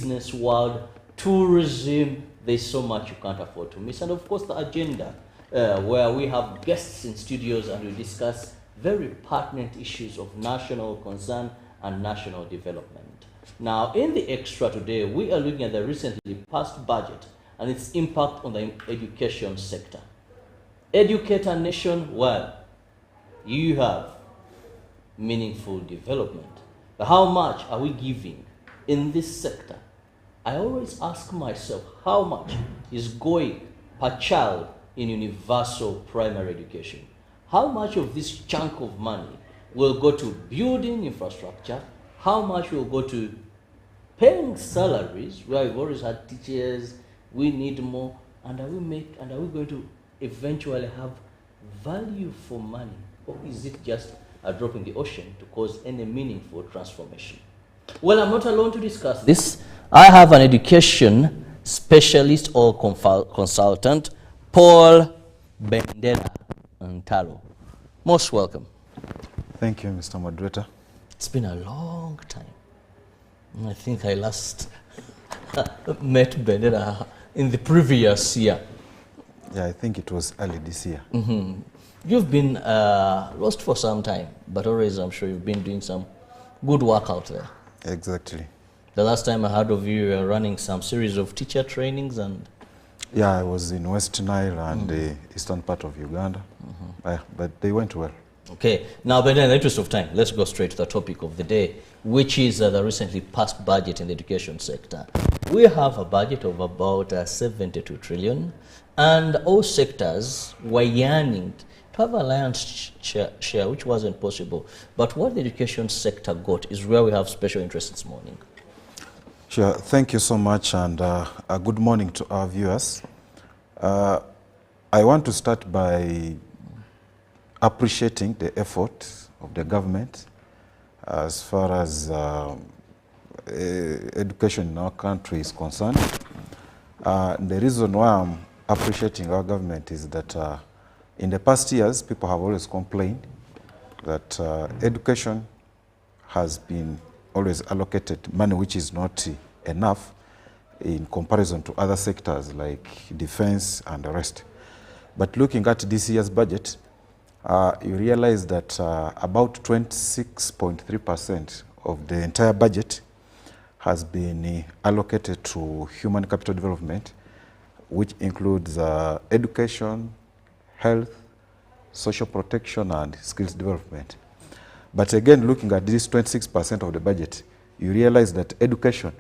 business world, tourism. There's so much you can't afford to miss. And of course, the agenda, where we have guests in studios and we discuss very pertinent issues of national concern and national development. Now, in the extra today, we are looking at the recently passed budget and its impact on the education sector. Educate a nation well, you have meaningful development. But how much are we giving in this sector? I always ask myself, how much is going per child in universal primary education? How much of this chunk of money will go to building infrastructure? How much will go to paying salaries, where we've always had teachers, we need more, and are we going to eventually have value for money? Or is it just a drop in the ocean to cause any meaningful transformation? Well, I'm not alone to discuss this. I have an education specialist or consultant, Paul Bendera Ntalo. Most welcome. Thank you, Mr. Moderator. It's been a long time. I think I last met Bendera in the previous year. Yeah, I think it was early this year. You've been lost for some time, but always I'm sure you've been doing some good work out there. Exactly. The last time I heard of you were running some series of teacher trainings and... Yeah, I was in West Nile and the eastern part of Uganda, but they went well. Okay, now, but in the interest of time, let's go straight to the topic of the day, which is the recently passed budget in the education sector. We have a budget of about 72 trillion, and all sectors were yearning to have a lion's share, which wasn't possible. But what the education sector got is where we have special interest this morning. Sure, thank you so much, and a good morning to our viewers. I want to start by appreciating the effort of the government as far as education in our country is concerned. The reason why I'm appreciating our government is that in the past years, people have always complained that education has been always allocated money which is not enough in comparison to other sectors like defense and the rest. But looking at this year's budget, you realize that about 26.3% of the entire budget has been allocated to human capital development, which includes education, health, social protection, and skills development. But again, looking at this 26% of the budget, you realize that education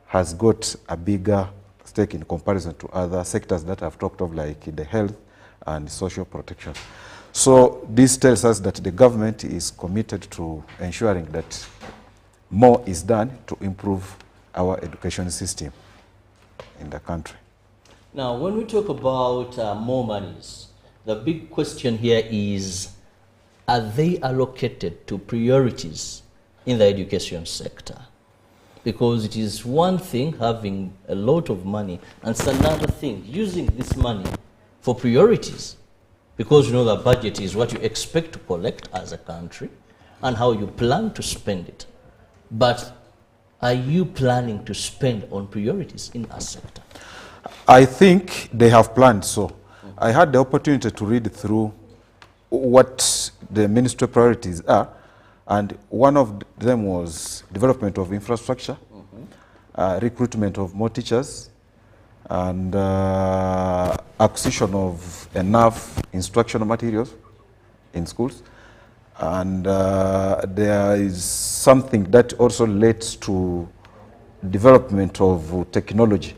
has got a bigger stake in comparison to other sectors that I've talked of, like the health and social protection. So this tells us that the government is committed to ensuring that more is done to improve our education system in the country. Now, when we talk about more monies, the big question here is, are they allocated to priorities in the education sector? Because it is one thing having a lot of money, and it's another thing using this money for priorities. Because you know the budget is what you expect to collect as a country and how you plan to spend it. But are you planning to spend on priorities in a sector? I think they have planned so. I had the opportunity to read through what the ministry priorities are, and one of them was development of infrastructure, recruitment of more teachers, and acquisition of enough instructional materials in schools. And there is something that also relates to development of technology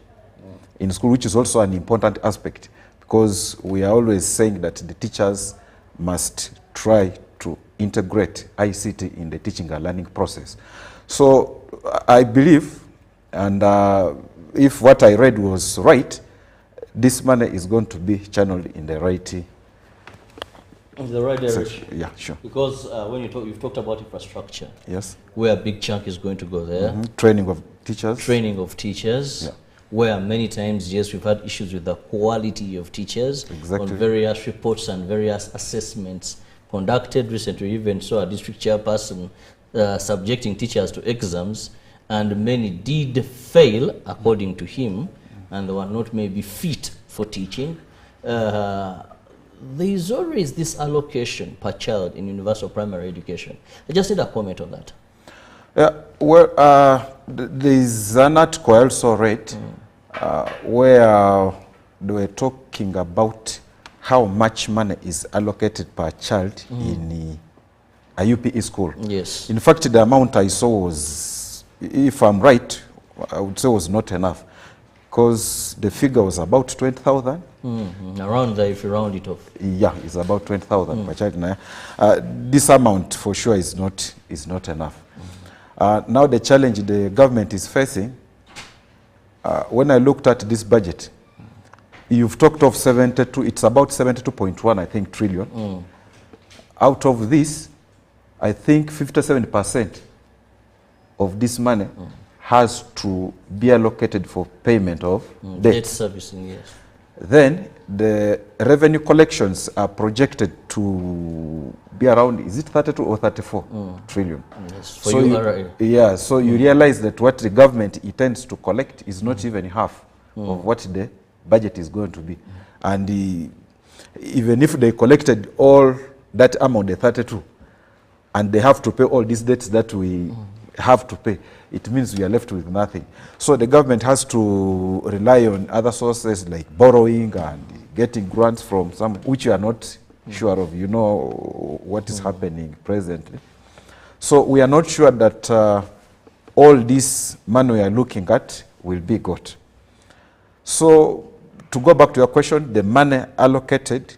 in school, which is also an important aspect, because we are always saying that the teachers must try to integrate ICT in the teaching and learning process. So I believe, and if what I read was right, this money is going to be channeled in the right direction. Yeah, sure. Because when you've talked about infrastructure, yes, where a big chunk is going to go there. Training of teachers. Training of teachers. Yeah. Where many times, yes, we've had issues with the quality of teachers. Exactly. On various reports and various assessments conducted. Recently, we even saw a district chairperson subjecting teachers to exams and many did fail, according to him, and they were not maybe fit for teaching. There is always this allocation per child in universal primary education. I just need a comment on that. Well, there is an article I also read where they were talking about how much money is allocated per child in a UPE school. Yes. In fact, the amount I saw was, if I'm right, I would say was not enough, because the figure was about 20,000. Around there, if you round it off. Yeah, it's about 20,000 per child. Now, this amount for sure is not enough. Now the challenge the government is facing, when I looked at this budget, you've talked of 72, it's about 72.1, I think, trillion. Out of this, I think 57% of this money has to be allocated for payment of debt servicing, yes. Then the revenue collections are projected to be around, is it 32 or 34 trillion? Yes, for so yeah, so you realize that what the government intends to collect is not even half of what the budget is going to be. And even if they collected all that amount, the 32, and they have to pay all these debts that we have to pay, it means we are left with nothing. So the government has to rely on other sources like borrowing and getting grants from some, which you are not sure of. You know what is happening presently. So we are not sure that all this money we are looking at will be got. So to go back to your question, the money allocated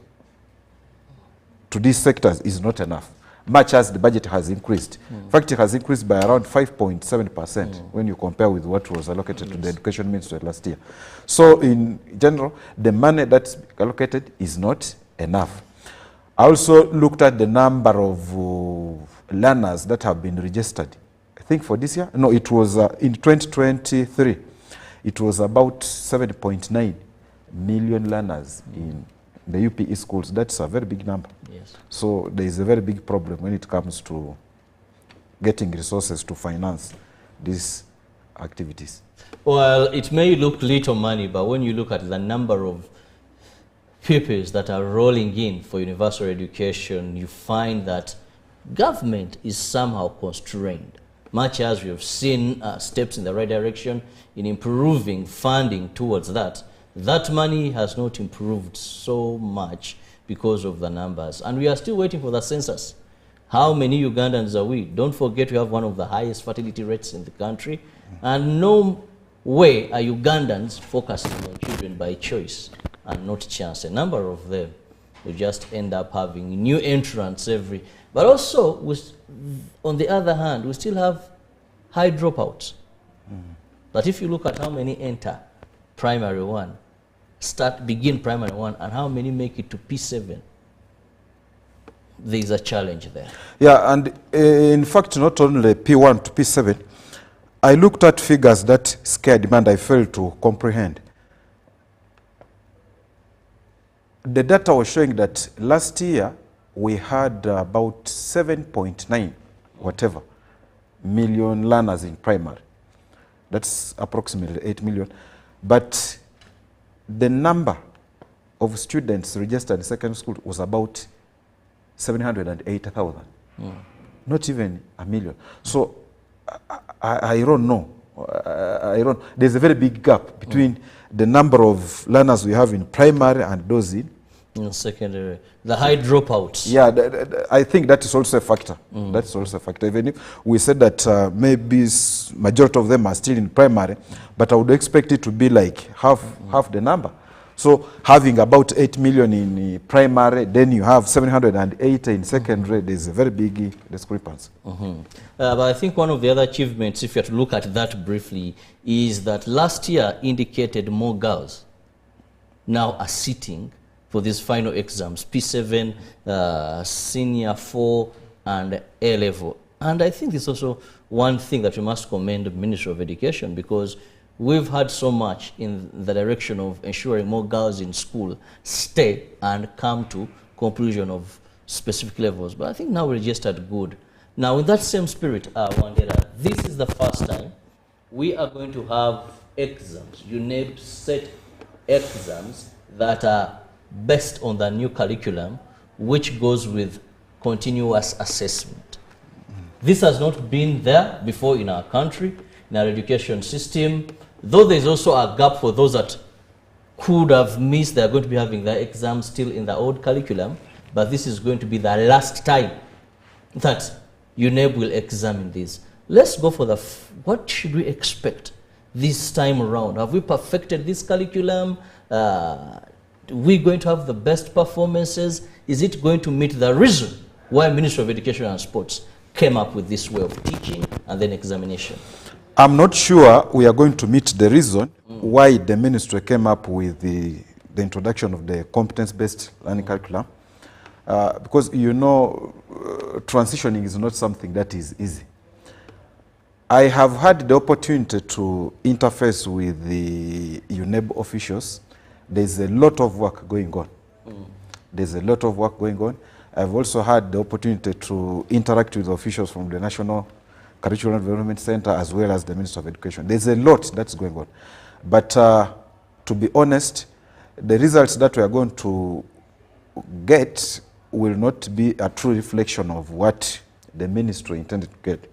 to these sectors is not enough, much as the budget has increased. In fact, it has increased by around 5.7% when you compare with what was allocated to the education ministry last year. So in general, the money that's allocated is not enough. I also looked at the number of learners that have been registered. I think for this year, no, it was in 2023, it was about 7.9 million learners in the UPE schools. That's a very big number. Yes. So there is a very big problem when it comes to getting resources to finance these activities. Well, it may look little money, but when you look at the number of pupils that are rolling in for universal education, you find that government is somehow constrained. Much as we have seen steps in the right direction in improving funding towards that, that money has not improved so much because of the numbers. And we are still waiting for the census. How many Ugandans are we? Don't forget we have one of the highest fertility rates in the country. And no way are Ugandans focusing on children by choice and not chance. A number of them will just end up having new entrants every... But also, on the other hand, we still have high dropouts. But if you look at how many enter primary one, begin primary one, and how many make it to P7, there's a challenge there. Yeah, and in fact, not only P1 to P7, I looked at figures that scared me and I failed to comprehend. The data was showing that last year we had about 7.9 whatever million learners in primary. That's approximately 8 million. But the number of students registered in secondary school was about 780,000. Not even a million. So I don't know. There's a very big gap between the number of learners we have in primary and those in secondary. The high dropouts. Yeah, I think that is also a factor. That's also a factor. Even if we said that maybe majority of them are still in primary, but I would expect it to be like half the number. So having about 8 million in primary, then you have 780 in secondary, there's a very big discrepancy. But I think one of the other achievements, if you have to look at that briefly, is that last year indicated more girls now are sitting for these final exams, P7, Senior 4, and A-level. And I think it's also one thing that we must commend the Ministry of Education, because we've had so much in the direction of ensuring more girls in school stay and come to conclusion of specific levels. But I think now we registered good. Now, in that same spirit, Wandera, this is the first time we are going to have exams, UNEB set exams that are based on the new curriculum, which goes with continuous assessment. This has not been there before in our country, in our education system, though there's also a gap for those that could have missed. They're going to be having their exams still in the old curriculum, but this is going to be the last time that UNEB will examine this. Let's go for what should we expect this time around? Have we perfected this curriculum? Are we going to have the best performances? Is it going to meet the reason why Ministry of Education and Sports came up with this way of teaching and then examination? I'm not sure we are going to meet the reason why the ministry came up with the introduction of the competence-based learning curriculum. Because, you know, transitioning is not something that is easy. I have had the opportunity to interface with the UNEB officials. There's a lot of work going on. There's a lot of work going on. I've also had the opportunity to interact with officials from the National Curriculum Development Center as well as the Ministry of Education. There's a lot that's going on. But to be honest, the results that we are going to get will not be a true reflection of what the ministry intended to get.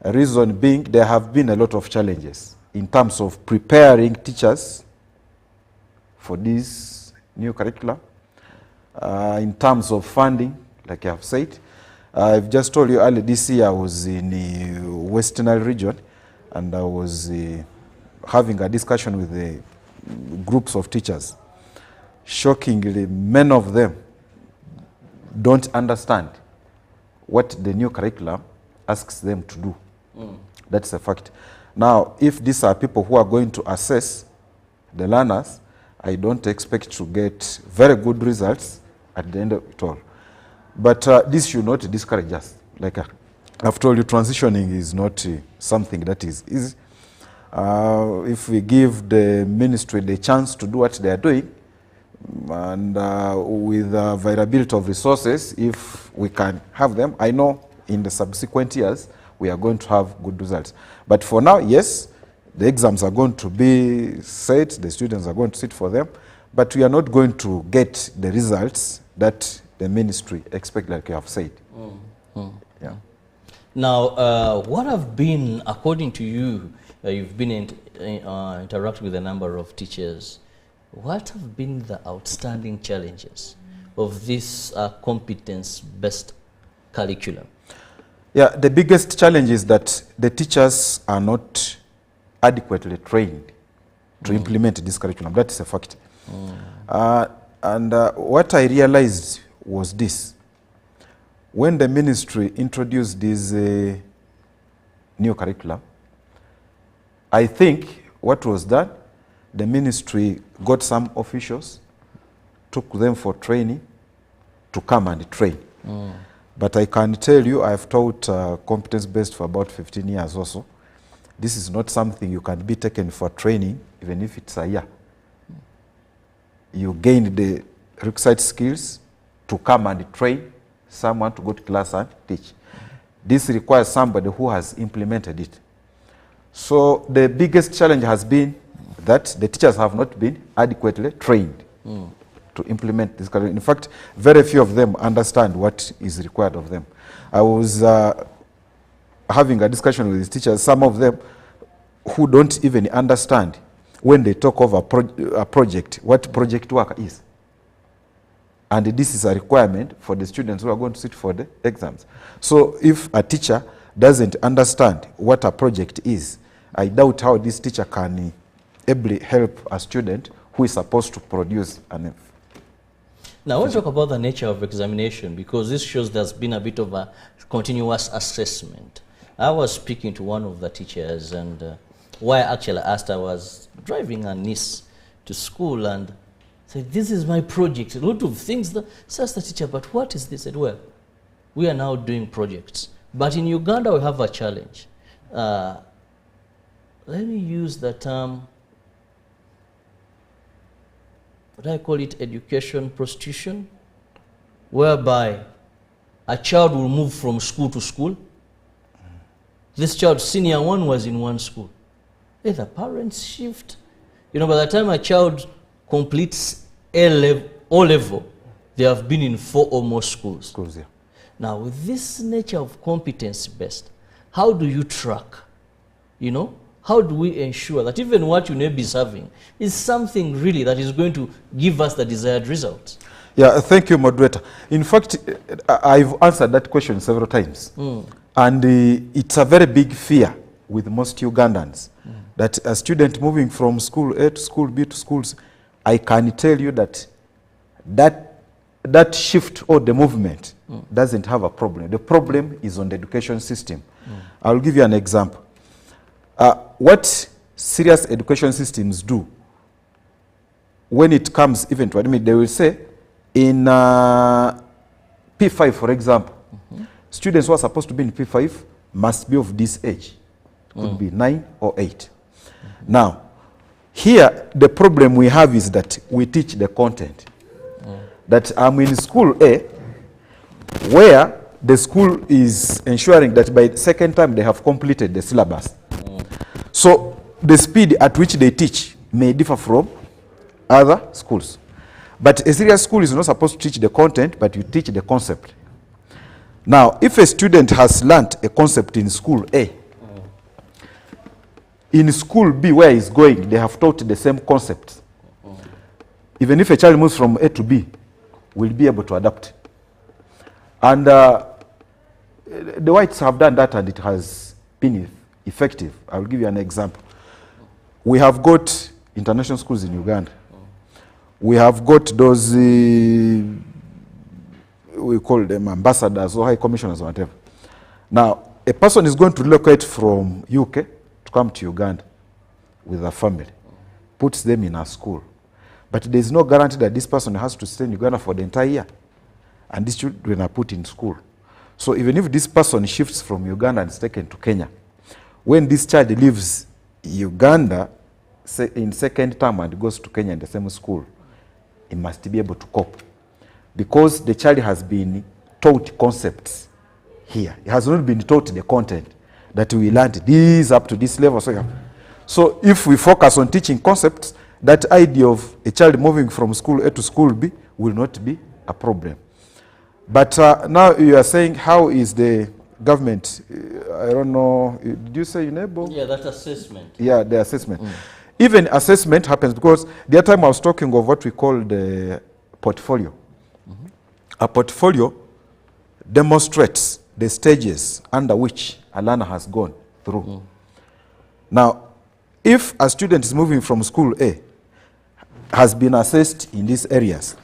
A reason being, there have been a lot of challenges in terms of preparing teachers for this new curriculum, in terms of funding, like I have said. I've just told you earlier this year I was in the Western Nile region, and I was having a discussion with the groups of teachers. Shockingly, many of them don't understand what the new curriculum asks them to do. That's a fact. Now, if these are people who are going to assess the learners, I don't expect to get very good results at the end of it all. But this should not discourage us. Like I've told you, transitioning is not something that is easy. If we give the ministry the chance to do what they are doing, and with the availability of resources, if we can have them, I know in the subsequent years we are going to have good results. But for now, yes, the exams are going to be set, the students are going to sit for them, but we are not going to get the results that the ministry expect, like you have said. Yeah. Now, what have been, according to you, you've been interacting with a number of teachers, what have been the outstanding challenges of this competence-based curriculum? Yeah, the biggest challenge is that the teachers are not adequately trained to implement this curriculum. That is a fact. And what I realized was this. When the ministry introduced this new curriculum, I think what was done, the ministry got some officials, took them for training to come and train. But I can tell you, I've taught competence-based for about 15 years also. This is not something you can be taken for training, even if it's a year. You gain the requisite skills to come and train someone to go to class and teach. This requires somebody who has implemented it. So the biggest challenge has been that the teachers have not been adequately trained to implement this curriculum. In fact, very few of them understand what is required of them. I was having a discussion with these teachers, some of them who don't even understand when they talk of a project, what project work is. And this is a requirement for the students who are going to sit for the exams. So if a teacher doesn't understand what a project is, I doubt how this teacher can ably help a student who is supposed to produce an. Now, I want to talk about the nature of examination, because this shows there's been a bit of a continuous assessment. I was speaking to one of the teachers, and why I actually asked, I was driving a niece to school and said, this is my project. A lot of things. Says the teacher, but what is this? I said, well, we are now doing projects. But in Uganda, we have a challenge. Let me use the term, what I call it, education prostitution, whereby a child will move from school to school. This child, senior one, was in one school. The parents shift. You know, by the time a child completes O level, they have been in 4 or more schools. Yeah. Now, with this nature of competence-based, how do you track? You know, how do we ensure that even what you may be serving is something really that is going to give us the desired results? Yeah, thank you, moderator. In fact, I've answered that question several times. And it's a very big fear with most Ugandans that a student moving from school A to school B to schools, I can tell you that that shift or the movement doesn't have a problem. The problem is on the education system. I'll give you an example. What serious education systems do when it comes even to admit, they will say in P5, for example, students who are supposed to be in P5 must be of this age. It could be 9 or 8. Now, here the problem we have is that we teach the content. That I'm in school A, where the school is ensuring that by the second time they have completed the syllabus. So the speed at which they teach may differ from other schools. But a serious school is not supposed to teach the content, but you teach the concept. Now, if a student has learnt a concept in school A, in school B where he's going, they have taught the same concept. Even if a child moves from A to B, will be able to adapt. And the whites have done that and it has been effective. I'll give you an example. We have got international schools in Uganda. We have got those, we call them ambassadors or high commissioners or whatever. Now, a person is going to relocate from UK to come to Uganda with a family, puts them in a school. But there is no guarantee that this person has to stay in Uganda for the entire year. And these children are put in school. So even if this person shifts from Uganda and is taken to Kenya, when this child leaves Uganda in second term and goes to Kenya in the same school, he must be able to cope. Because the child has been taught concepts here. He has not been taught the content that we learned. This up to this level. So if we focus on teaching concepts, that idea of a child moving from school A to school B will not be a problem. But now you are saying, how is the government, I don't know, did you say UNEBO? Yeah, that assessment. Yeah, the assessment. Even assessment happens because the other time I was talking of what we call the portfolio. A portfolio demonstrates the stages under which a learner has gone through. Now, if a student is moving from school A, has been assessed in these areas,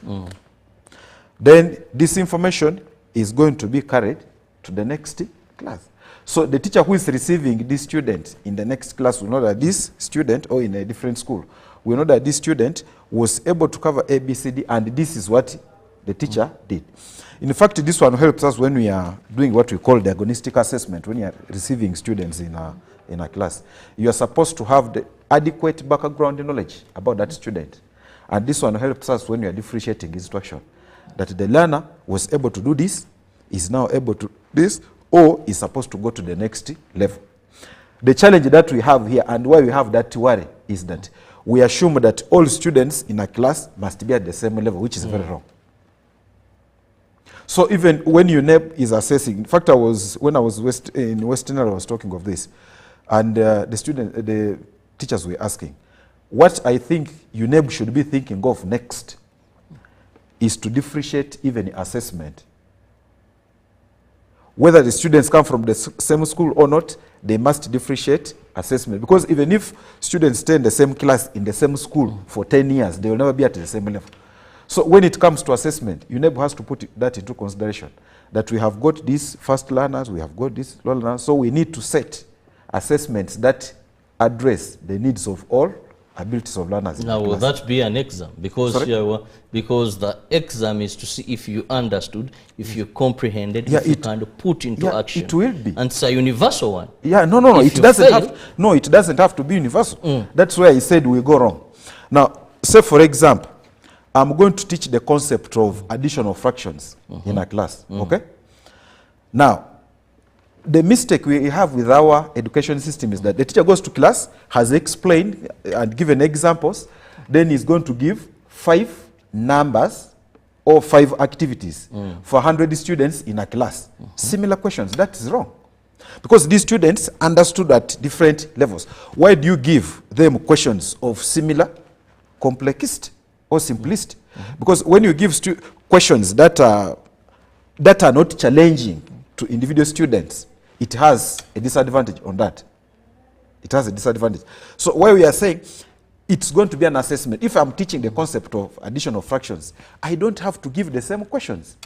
then this information is going to be carried to the next class. So the teacher who is receiving this student in the next class will know that this student, or in a different school, will know that this student was able to cover A, B, C, D, and this is what the teacher did. In fact, this one helps us when we are doing what we call diagnostic assessment, when you are receiving students in a class. You are supposed to have the adequate background knowledge about that student. And this one helps us when we are differentiating instruction, that the learner was able to do this, is now able to do this, or is supposed to go to the next level. The challenge that we have here, and why we have that worry, is that we assume that all students in a class must be at the same level, which is very wrong. So even when UNEB is assessing, in fact, when I was in Western, I was talking of this, and the teachers were asking, what I think UNEB should be thinking of next is to differentiate even assessment. Whether the students come from the same school or not, they must differentiate assessment. Because even if students stay in the same class, in the same school for 10 years, they will never be at the same level. So when it comes to assessment, UNEB has to put that into consideration, that we have got these fast learners, we have got these slow learners, so we need to set assessments that address the needs of all abilities of learners. Now, will that be an exam? Because because the exam is to see if you understood, if you comprehended, if you kind of put into action. It will be. And it's a universal one. Yeah, no. It doesn't have to be universal. That's where I said we go wrong. Now, say for example, I'm going to teach the concept of additional fractions in a class. Okay? Now, the mistake we have with our education system is that the teacher goes to class, has explained and given examples, then he's going to give 5 numbers or 5 activities for 100 students in a class. Similar questions. That is wrong. Because these students understood at different levels. Why do you give them questions of similar, complexity, or simplicity? Because when you give questions that are not challenging to individual students, it has a disadvantage on that. It has a disadvantage. So why we are saying it's going to be an assessment. If I'm teaching the concept of addition of fractions, I don't have to give the same questions.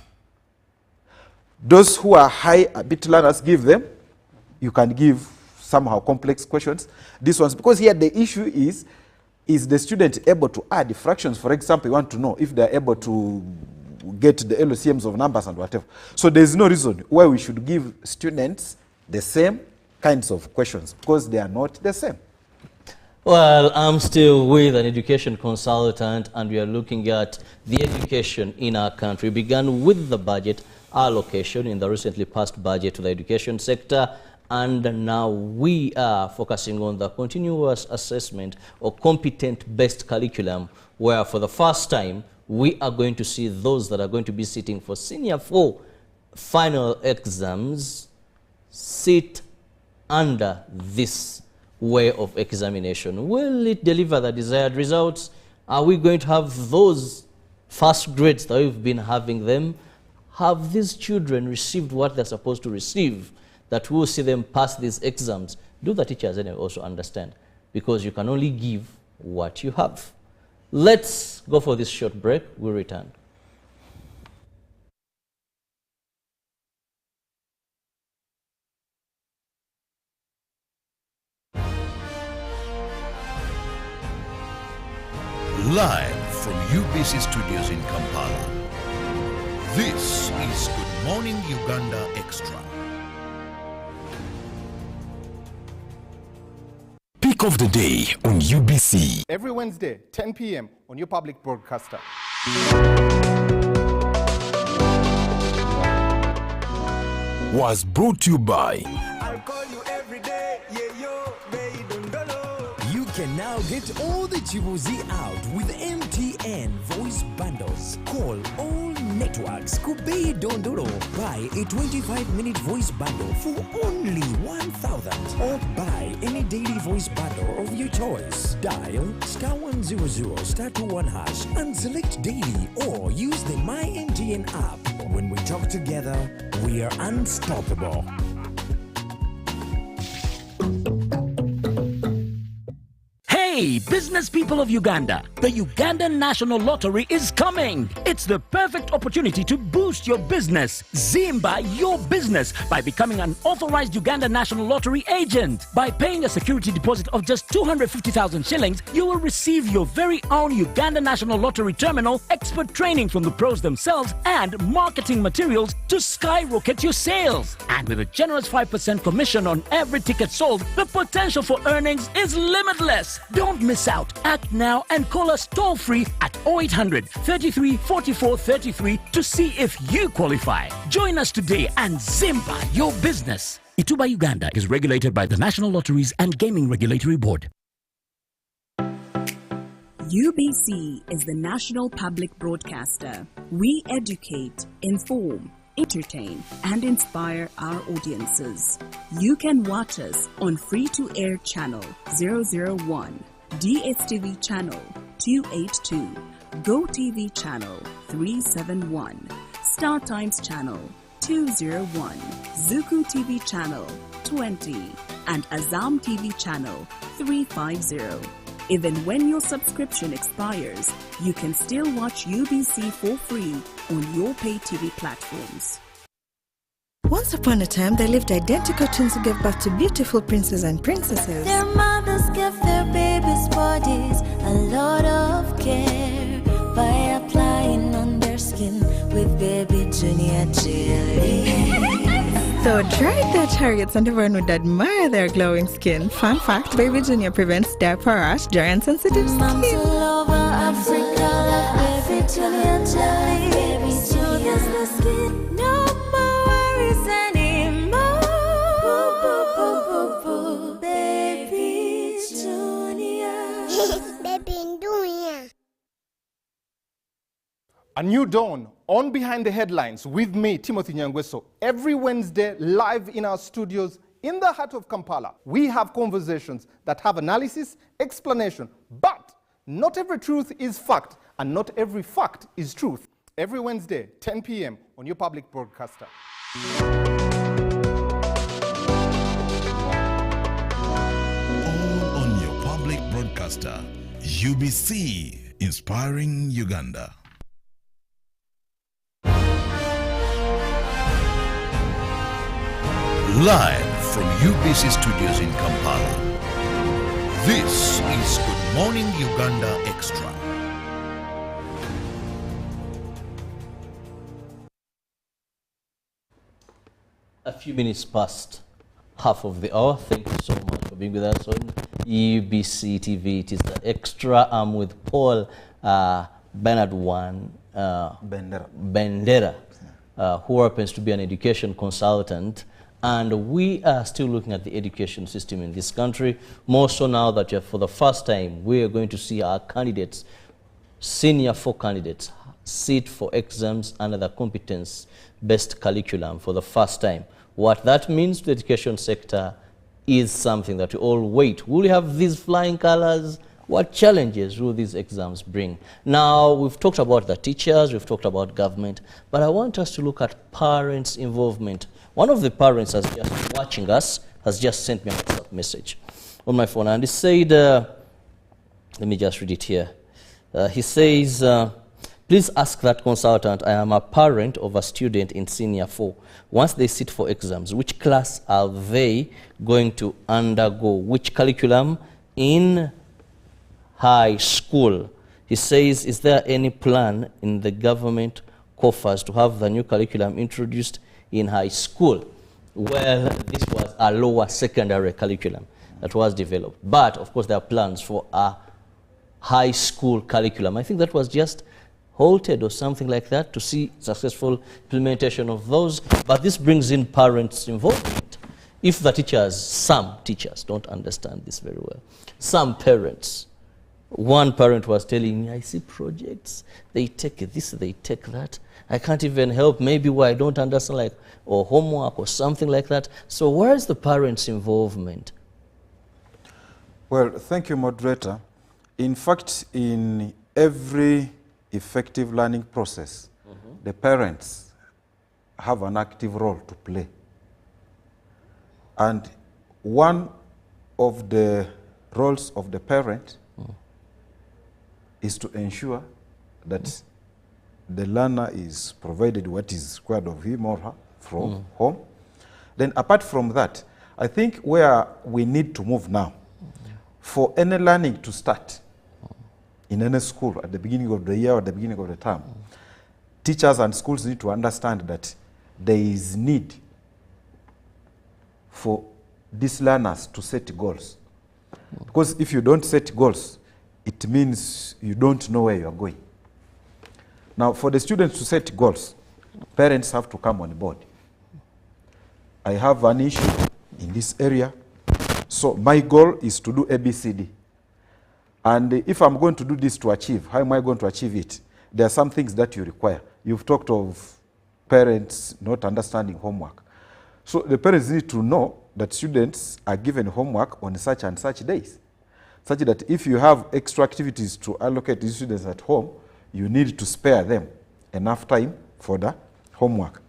Those who are high bit learners, give them. You can give somehow complex questions. These ones, because here the issue is the student able to add fractions? For example, you want to know if they're able to get the LCMs of numbers and whatever. So there's no reason why we should give students the same kinds of questions, because they are not the same. Well, I'm still with an education consultant, and we are looking at the education in our country. We began with the budget allocation in the recently passed budget to the education sector, and now we are focusing on the continuous assessment or competent-based curriculum, where for the first time we are going to see those that are going to be sitting for Senior 4 final exams sit under this way of examination. Will it deliver the desired results? Are we going to have those first grades that we've been having them? Have these children received what they're supposed to receive, that will see them pass these exams? Do the teachers anyway also understand? Because you can only give what you have. Let's go for this short break. We'll return. Live from UBC Studios in Kampala, this is Good Morning Uganda Extra. Pick of the day on UBC. Every Wednesday, 10 p.m. on your public broadcaster. Was brought to you by I'll call you every day, yeah, yo, baby, don't know. You can now get all the Chibuzi out with MTN voice bundles. Call all networks. Kubei Dondoro. Buy a 25-minute voice bundle for only 1,000. Or buy any daily voice bundle of your choice. Dial *100 *21 hash and select daily, or use the My MTN app. When we talk together, we are unstoppable. Hey, business people of Uganda, the Ugandan National Lottery is coming. It's the perfect opportunity to boost your business. Zimba your business by becoming an authorized Uganda National Lottery agent. By paying a security deposit of just 250,000 shillings, you will receive your very own Uganda National Lottery terminal, expert training from the pros themselves, and marketing materials to skyrocket your sales. And with a generous 5% commission on every ticket sold, the potential for earnings is limitless. Don't miss out. Act now and call us toll-free at 0800 33 44 33 to see if you qualify. Join us today and Zimba your business. Ituba Uganda is regulated by the National Lotteries and Gaming Regulatory Board. UBC is the national public broadcaster. We educate, inform, entertain, and inspire our audiences. You can watch us on free-to-air channel 001, DSTV channel 282, GoTV channel 371, Star Times channel 201, Zuku TV channel 20, and Azam TV channel 350. Even when your subscription expires, you can still watch UBC for free on your pay TV platforms. Once upon a time, there lived identical twins who gave birth to beautiful princes and princesses. Their mothers gave their babies' bodies a lot of care by applying on their skin with baby Junior jelly. Though dried their chariots and everyone would admire their glowing skin. Fun fact, Baby Junior prevents diaper rash, dry and sensitive skin. Moms all over Africa love baby Junior jelly. Baby Junior's the skin. No more worries anymore. A new dawn on Behind the Headlines with me, Timothy Nyangweso. Every Wednesday, live in our studios in the heart of Kampala. We have conversations that have analysis, explanation, but not every truth is fact, and not every fact is truth. Every Wednesday, 10 p.m. on your public broadcaster. All on your public broadcaster, UBC, inspiring Uganda. Live from UBC Studios in Kampala, this is Good Morning Uganda Extra. A few minutes past half of the hour. Thank you so much for being with us on UBC TV. It is the Extra. I'm with Paul Bernard Bendera, who happens to be an education consultant. And we are still looking at the education system in this country, more so now that for the first time we are going to see our candidates, senior 4 candidates, sit for exams under the competence-based curriculum for the first time. What that means to the education sector is something that we all wait. Will we have these flying colors? What challenges will these exams bring? Now, we've talked about the teachers, we've talked about government, but I want us to look at parents' involvement. One of the parents has just watching us has just sent me a WhatsApp message on my phone, and he said, let me just read it here. He says, please ask that consultant, I am a parent of a student in senior 4. Once they sit for exams, which class are they going to undergo? Which curriculum in high school? He says, is there any plan in the government coffers to have the new curriculum introduced in high school? Well, this was a lower secondary curriculum that was developed. But, of course, there are plans for a high school curriculum. I think that was just halted or something like that to see successful implementation of those. But this brings in parents' involvement. If the teachers, some teachers don't understand this very well, some parents, one parent was telling me, I see projects, they take this, they take that. I can't even help, maybe where I don't understand, like, or homework or something like that. So where is the parents' involvement? Well, thank you, moderator. In fact, in every effective learning process, the parents have an active role to play. And one of the roles of the parent is to ensure that the learner is provided what is required of him or her from home. Then apart from that, I think where we need to move now, for any learning to start in any school at the beginning of the year or at the beginning of the term, teachers and schools need to understand that there is need for these learners to set goals. Because if you don't set goals, it means you don't know where you are going. Now, for the students to set goals, parents have to come on board. I have an issue in this area, so my goal is to do ABCD. And if I'm going to do this to achieve, how am I going to achieve it? There are some things that you require. You've talked of parents not understanding homework. So the parents need to know that students are given homework on such and such days, such that if you have extra activities to allocate these students at home, you need to spare them enough time for the homework.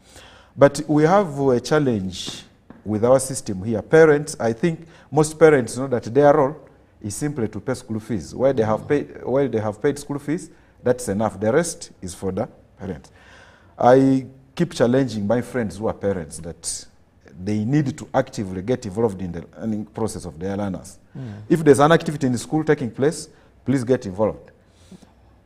But we have a challenge with our system here. Parents, I think most parents know that their role is simply to pay school fees. While they have paid school fees, that's enough. The rest is for the parents. I keep challenging my friends who are parents that they need to actively get involved in the learning process of their learners. If there's an activity in the school taking place, please get involved.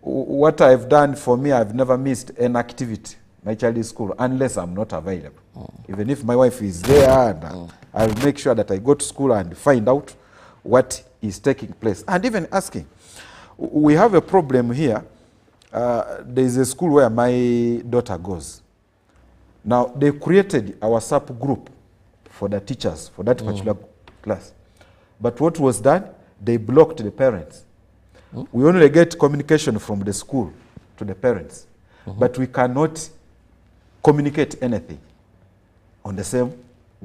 What I've done for me, I've never missed an activity, my child is school, unless I'm not available. Even if my wife is there, and I'll make sure that I go to school and find out what is taking place. And even asking. We have a problem here. There's a school where my daughter goes. Now, they created a WhatsApp group for the teachers for that particular class. But what was done? They blocked the parents We only get communication from the school to the parents, but we cannot communicate anything on the same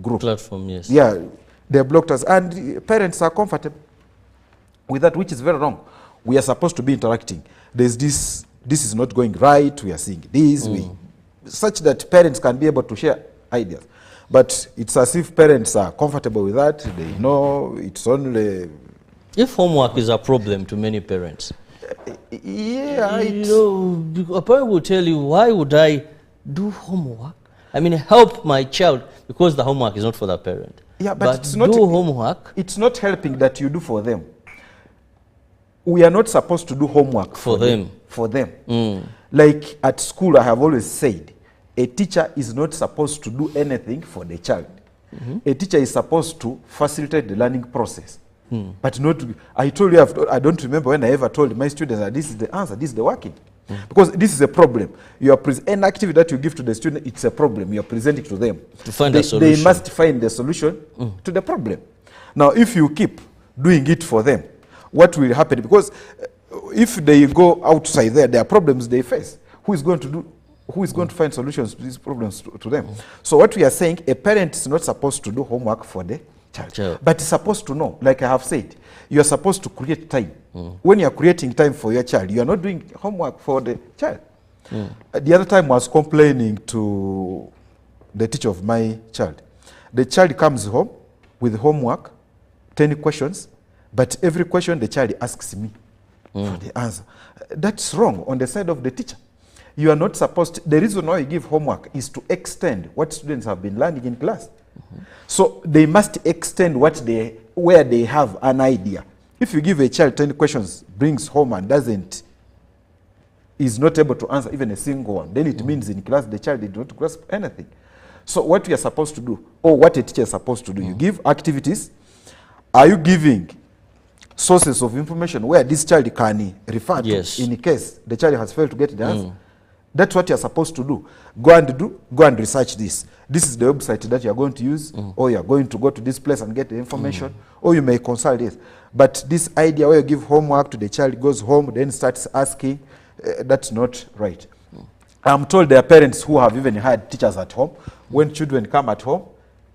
group. Platform, yes. Yeah, they're blocked us, and parents are comfortable with that, which is very wrong. We are supposed to be interacting. There's this is not going right, we are seeing this, such that parents can be able to share ideas. But it's as if parents are comfortable with that, they know it's only... If homework is a problem to many parents, yeah, you know, a parent will tell you, why would I do homework? I mean, help my child, because the homework is not for the parent. Yeah, but it's not homework. It's not helping that you do for them. We are not supposed to do homework for them. For them. Like at school, I have always said, a teacher is not supposed to do anything for the child. A teacher is supposed to facilitate the learning process. But not, I told you, I don't remember when I ever told my students that this is the answer, this is the working. Because this is a problem. You are any activity that you give to the student, it's a problem. You are presenting to them. To find a solution. They must find the solution to the problem. Now, if you keep doing it for them, what will happen? Because if they go outside there are problems they face. Who is going to find solutions to these problems to them? So what we are saying, a parent is not supposed to do homework for the child. But is supposed to know, like I have said, you are supposed to create time. When you are creating time for your child, you are not doing homework for the child. The other time I was complaining to the teacher of my child. The child comes home with homework, 10 questions, but every question the child asks me for the answer. That's wrong on the side of the teacher. You are not supposed to, the reason why you give homework is to extend what students have been learning in class. So they must extend where they have an idea. If you give a child 10 questions, brings home and is not able to answer even a single one, then it means in class the child did not grasp anything. So what we are supposed to do, or what a teacher is supposed to do, you give activities. Are you giving sources of information where this child can refer to in case the child has failed to get the answer? That's what you're supposed to do. Go and research this. This is the website that you're going to use, or you're going to go to this place and get the information, or you may consult this. But this idea where you give homework to the child, goes home, then starts asking, that's not right. I'm told there are parents who have even had teachers at home. When children come at home,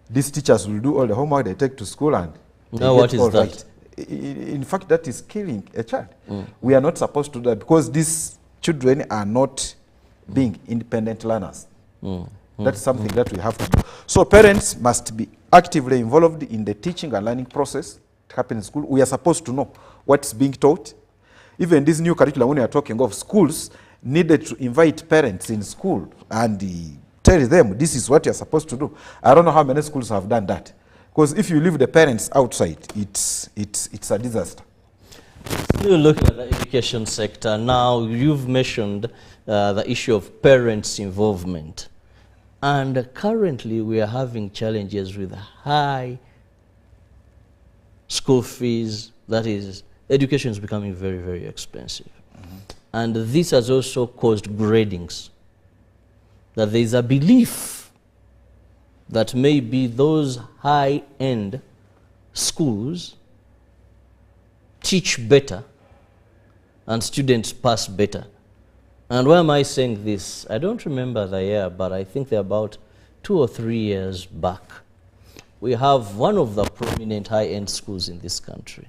these teachers will do all the homework they take to school and now what is that? Right. In fact, that is killing a child. We are not supposed to do that because these children are not being independent learners. That's something that we have to do. So parents must be actively involved in the teaching and learning process that happens in school. We are supposed to know what's being taught. Even this new curriculum, when we are talking of, schools needed to invite parents in school and tell them this is what you're supposed to do. I don't know how many schools have done that. Because if you leave the parents outside, it's a disaster. Still looking at the education sector, now you've mentioned the issue of parents' involvement. And currently we are having challenges with high school fees. That is, education is becoming very, very expensive. And this has also caused gradings. That there is a belief that maybe those high-end schools teach better and students pass better. And why am I saying this? I don't remember the year, but I think they're about 2 or 3 years back. We have one of the prominent high-end schools in this country.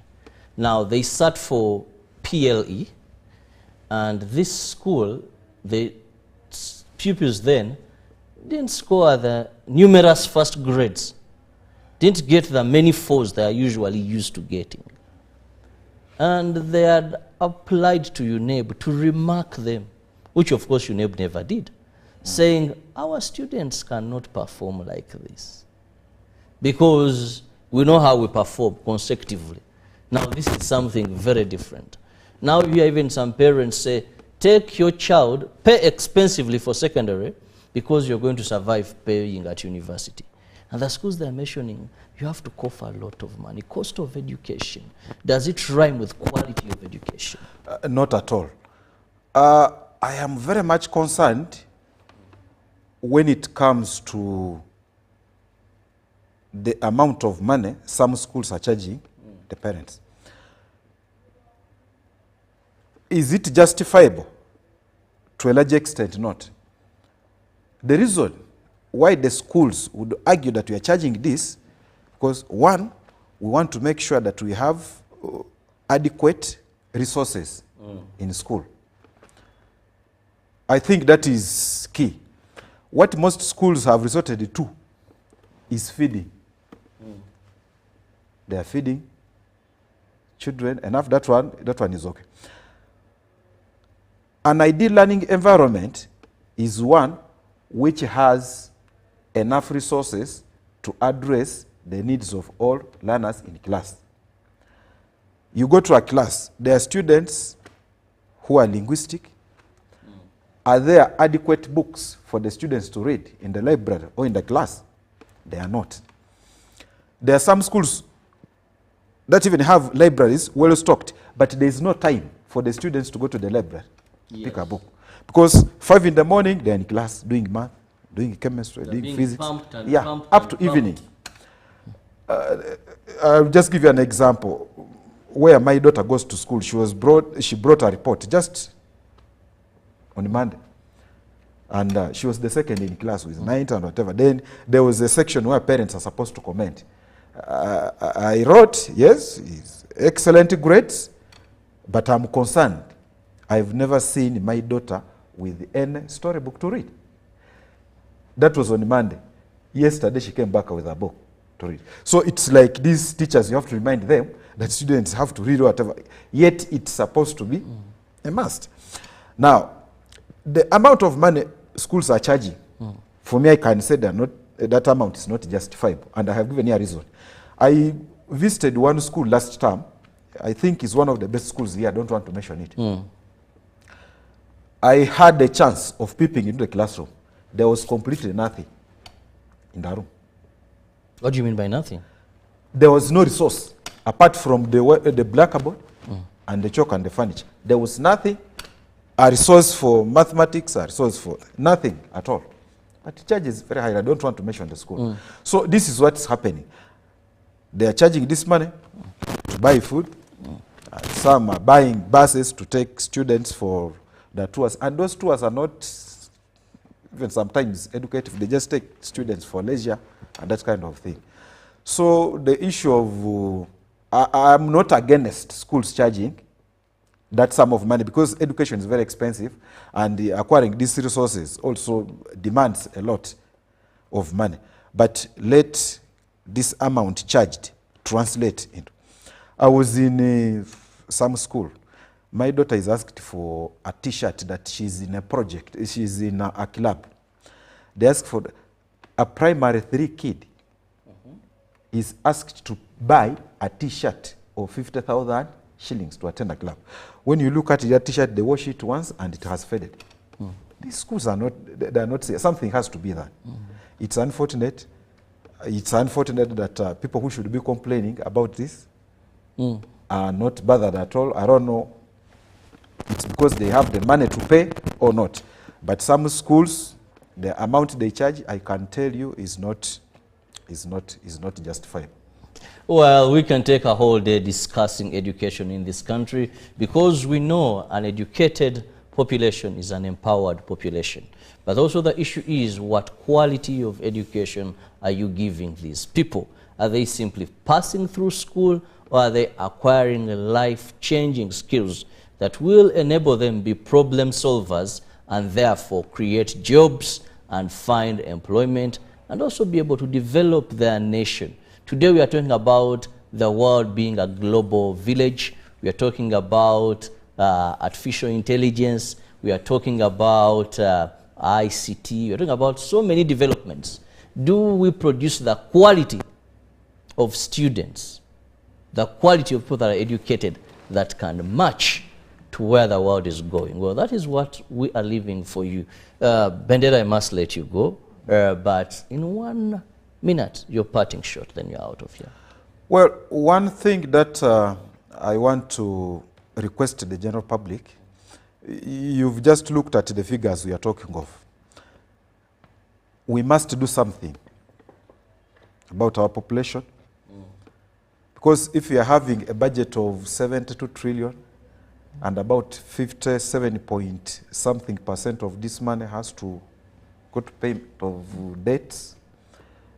Now, they sat for PLE, and this school, the pupils then didn't score the numerous first grades, didn't get the many fours they are usually used to getting. And they had applied to UNEB to remark them, which of course UNEB never did, saying our students cannot perform like this because we know how we perform consecutively. Now this is something very different. Now you hear even some parents say, take your child, pay expensively for secondary because you're going to survive paying at university. And the schools they're mentioning, you have to cough a lot of money. Cost of education. Does it rhyme with quality of education? Not at all. I am very much concerned when it comes to the amount of money some schools are charging the parents. Is it justifiable? To a large extent, not. The reason why the schools would argue that we are charging this, because one, we want to make sure that we have adequate resources in school. I think that is key. What most schools have resorted to is feeding. They are feeding children, enough that one is okay. An ideal learning environment is one which has enough resources to address the needs of all learners in class. You go to a class, there are students who are linguistic. Are there adequate books for the students to read in the library or in the class? They are not. There are some schools that even have libraries well stocked, but there is no time for the students to go to the library, pick a book. Because 5 in the morning, they're in class doing math, doing chemistry, doing physics. Up to evening. I'll just give you an example. Where my daughter goes to school, she brought a report just on Monday. And she was the second in class with 90 and whatever. Then there was a section where parents are supposed to comment. I wrote, yes, it's excellent grades, but I'm concerned. I've never seen my daughter with any storybook to read. That was on Monday. Yesterday she came back with a book to read. So it's like these teachers, you have to remind them that students have to read whatever. Yet it's supposed to be a must. Now, the amount of money schools are charging, for me I can say that amount is not justifiable. And I have given you a reason. I visited one school last term. I think it's one of the best schools here. I don't want to mention it. I had the chance of peeping into the classroom. There was completely nothing in the room. What do you mean by nothing? There was no resource apart from the blackboard and the chalk and the furniture. There was nothing, a resource for mathematics, a resource for nothing at all. But the charge is very high. I don't want to mention the school. So this is what's happening. They are charging this money to buy food. Some are buying buses to take students for the tours. And those tours are not even sometimes educative. They just take students for leisure and that kind of thing. So the issue of, I'm not against schools charging that sum of money because education is very expensive and acquiring these resources also demands a lot of money. But let this amount charged translate into. I was in some school. My daughter is asked for a T-shirt that she's in a project. She's in a club. They ask for a primary 3 kid is asked to buy a T-shirt of 50,000 shillings to attend a club. When you look at that T-shirt, they wash it once and it has faded. These schools are not, they're not, something has to be done. It's unfortunate. It's unfortunate that people who should be complaining about this are not bothered at all. I don't know. It's because they have the money to pay or not. But some schools, the amount they charge, I can tell you, is not justifiable. Well, we can take a whole day discussing education in this country because we know an educated population is an empowered population. But also the issue is, what quality of education are you giving these people? Are they simply passing through school, or are they acquiring life-changing skills that will enable them be problem solvers and therefore create jobs and find employment and also be able to develop their nation? Today we are talking about the world being a global village. We are talking about artificial intelligence. We are talking about ICT. We are talking about so many developments. Do we produce the quality of students, the quality of people that are educated that can match to where the world is going? Well, that is what we are leaving for you. Bendera, I must let you go. But in 1 minute, you're parting short, then you're out of here. Well, one thing that I want to request to the general public, you've just looked at the figures we are talking of. We must do something about our population. Because if we are having a budget of 72 trillion, and about 57 point something % of this money has to go to payment of debts,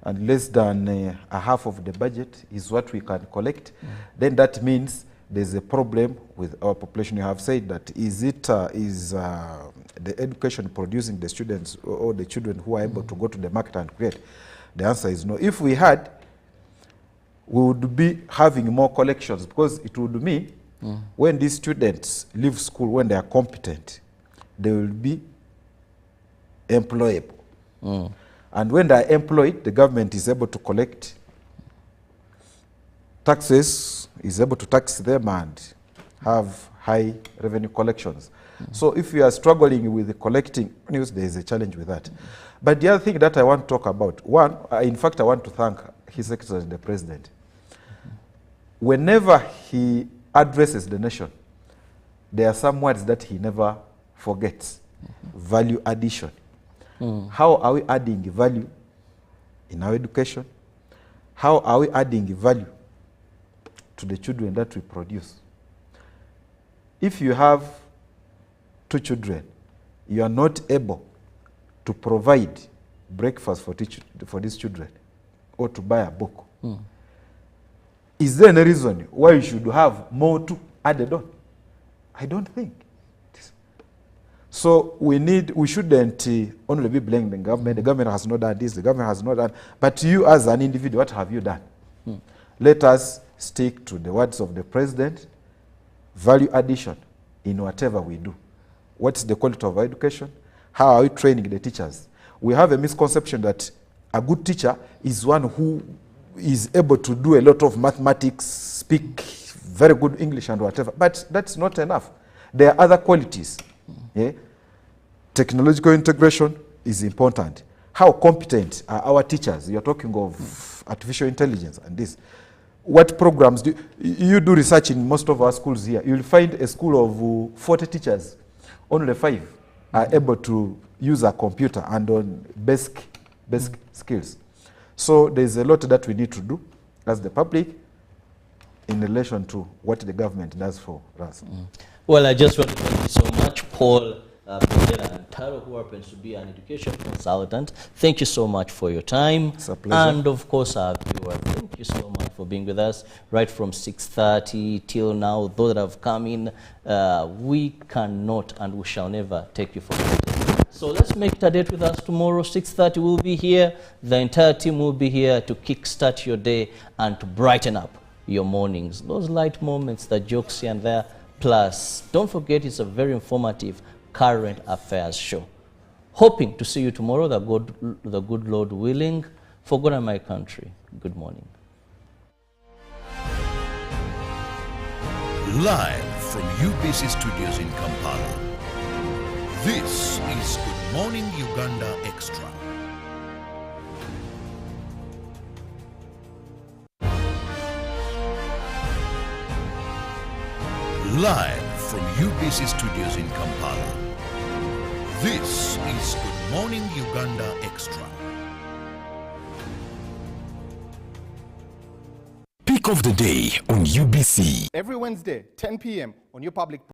and less than a half of the budget is what we can collect, then that means there's a problem with our population. You have said that is the education producing the students or the children who are able to go to the market and create? The answer is no. If we had, we would be having more collections, because it would mean when these students leave school, when they are competent, they will be employable. And when they are employed, the government is able to collect taxes, is able to tax them and have high revenue collections. So if you are struggling with collecting news, there is a challenge with that. But the other thing that I want to talk about, one, in fact, I want to thank His Excellency the President. Whenever he addresses the nation, there are some words that he never forgets. Value addition. How are we adding value in our education? How are we adding value to the children that we produce? If you have 2 children, you are not able to provide breakfast for these children or to buy a book. Is there any reason why you should have more to added on? I don't think. So we shouldn't only be blaming the government. The government has not done this, the government has not done. But you as an individual, what have you done? Let us stick to the words of the President. Value addition in whatever we do. What's the quality of our education? How are we training the teachers? We have a misconception that a good teacher is one who is able to do a lot of mathematics, speak very good English and whatever. But that's not enough. There are other qualities. Yeah? Technological integration is important. How competent are our teachers? You're talking of artificial intelligence and this. What programs do you do research in most of our schools here? You'll find a school of 40 teachers. Only 5 are able to use a computer and on basic skills. So there's a lot that we need to do as the public in relation to what the government does for us. Well, I just want to thank you so much, Paul and Taro, who happens to be an education consultant. Thank you so much for your time. It's a pleasure. And of course, our viewers, thank you so much for being with us right from 6:30 till now. Those that have come in, we cannot and we shall never take you for granted. So let's make it a date with us tomorrow, 6:30. We'll be here. The entire team will be here to kickstart your day and to brighten up your mornings. Those light moments, the jokes here and there. Plus, don't forget, it's a very informative current affairs show. Hoping to see you tomorrow, the good Lord willing. For God and my country, good morning. Live from UBC Studios in Kampala, this is Good Morning Uganda Extra. Live from UBC Studios in Kampala, this is Good Morning Uganda Extra. Pick of the day on UBC. Every Wednesday, 10 p.m. on your public